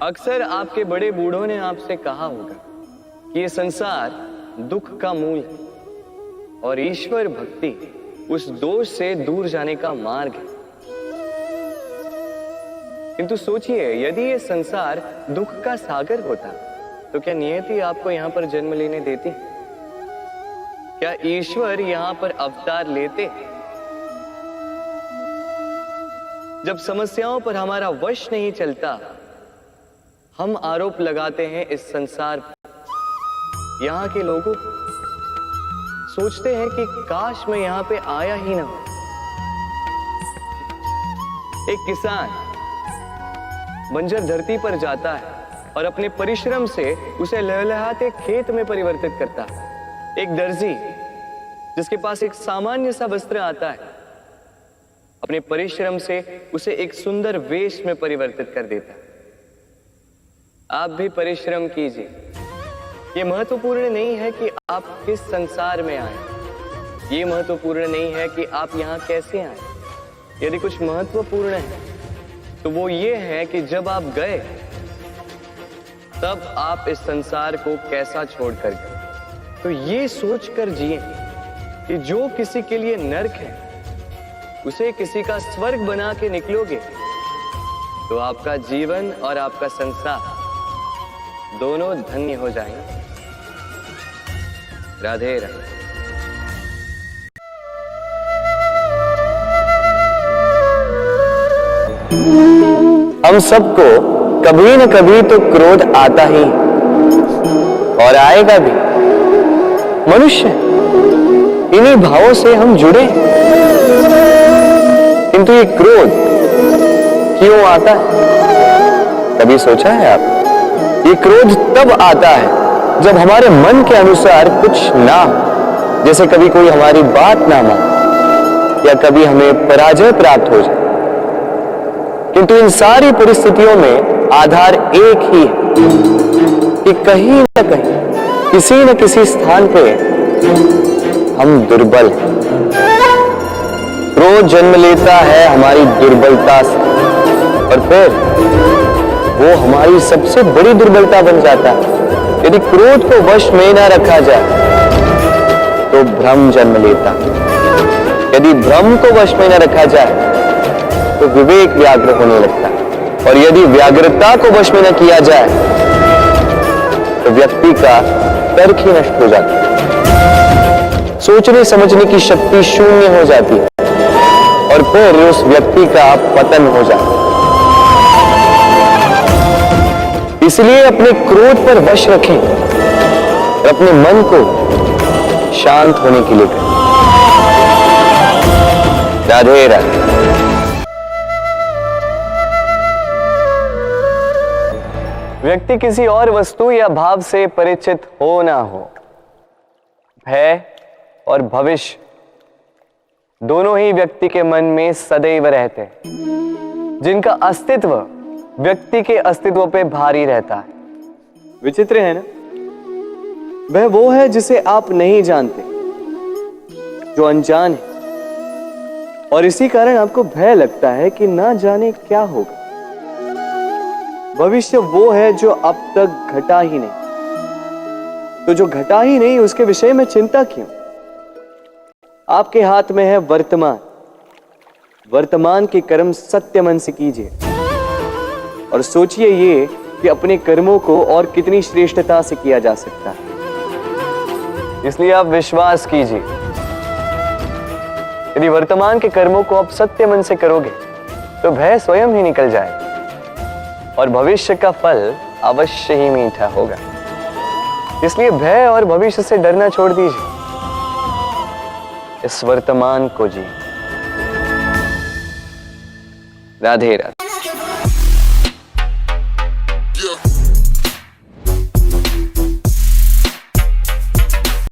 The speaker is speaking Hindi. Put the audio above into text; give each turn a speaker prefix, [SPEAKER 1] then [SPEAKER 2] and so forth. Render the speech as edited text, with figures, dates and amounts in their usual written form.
[SPEAKER 1] अक्सर आपके बड़े बूढ़ों ने आपसे कहा होगा कि ये संसार दुख का मूल है और ईश्वर भक्ति उस दोष से दूर जाने का मार्ग है। किंतु सोचिए, यदि ये संसार दुख का सागर होता तो क्या नियति आपको यहां पर जन्म लेने देती? क्या ईश्वर यहां पर अवतार लेते? जब समस्याओं पर हमारा वश नहीं चलता, हम आरोप लगाते हैं इस संसार पर। यहां के लोगों सोचते हैं कि काश मैं यहां पे आया ही ना हो। एक किसान बंजर धरती पर जाता है और अपने परिश्रम से उसे लहलहाते खेत में परिवर्तित करता है। एक दर्जी जिसके पास एक सामान्य सा वस्त्र आता है, अपने परिश्रम से उसे एक सुंदर वेश में परिवर्तित कर देता है। आप भी परिश्रम कीजिए। ये महत्वपूर्ण नहीं है कि आप किस संसार में आए, ये महत्वपूर्ण नहीं है कि आप यहां कैसे आए। यदि कुछ महत्वपूर्ण है तो वो ये है कि जब आप गए तब आप इस संसार को कैसा छोड़कर गए। तो ये सोचकर जिए कि जो किसी के लिए नरक है उसे किसी का स्वर्ग बना के निकलोगे तो आपका जीवन और आपका संसार दोनों धन्य हो जाएंगे। राधे राधे। हम सबको कभी न कभी तो क्रोध आता ही और आएगा भी। मनुष्य इन्हीं भावों से हम जुड़े हैं। किंतु ये क्रोध क्यों आता है, कभी सोचा है आप? ये क्रोध तब आता है जब हमारे मन के अनुसार कुछ ना हो, जैसे कभी कोई हमारी बात ना माने या कभी हमें पराजय प्राप्त हो जाए। किंतु इन सारी परिस्थितियों में आधार एक ही है कि कहीं न कहीं किसी न किसी स्थान पे हम दुर्बल हैं। क्रोध जन्म लेता है हमारी दुर्बलता से और फिर वो हमारी सबसे बड़ी दुर्बलता बन जाता है। यदि क्रोध को वश में न रखा जाए तो भ्रम जन्म लेता है। यदि भ्रम को वश में न रखा जाए तो विवेक व्याग्र होने लगता है और यदि व्याग्रता को वश में न किया जाए तो व्यक्ति का तर्क ही नष्ट हो जाता है। सोचने समझने की शक्ति शून्य हो जाती है और फिर उस व्यक्ति का पतन हो जाता है। इसलिए अपने क्रोध पर वश रखें और अपने मन को शांत होने के लिए करें। राधे राधे। व्यक्ति किसी और वस्तु या भाव से परिचित हो ना हो, भय और भविष्य दोनों ही व्यक्ति के मन में सदैव रहते हैं, जिनका अस्तित्व व्यक्ति के अस्तित्व पे भारी रहता है। विचित्र है ना? वह वो है जिसे आप नहीं जानते, जो अनजान है, और इसी कारण आपको भय लगता है कि ना जाने क्या होगा। भविष्य वो है जो अब तक घटा ही नहीं, तो जो घटा ही नहीं उसके विषय में चिंता क्यों? आपके हाथ में है वर्तमान। वर्तमान के कर्म सत्य मन से कीजिए और सोचिए ये कि अपने कर्मों को और कितनी श्रेष्ठता से किया जा सकता है। इसलिए आप विश्वास कीजिए, यदि वर्तमान के कर्मों को आप सत्य मन से करोगे तो भय स्वयं ही निकल जाएगा और भविष्य का फल अवश्य ही मीठा होगा। इसलिए भय और भविष्य से डरना छोड़ दीजिए, इस वर्तमान को जी। राधे राधे।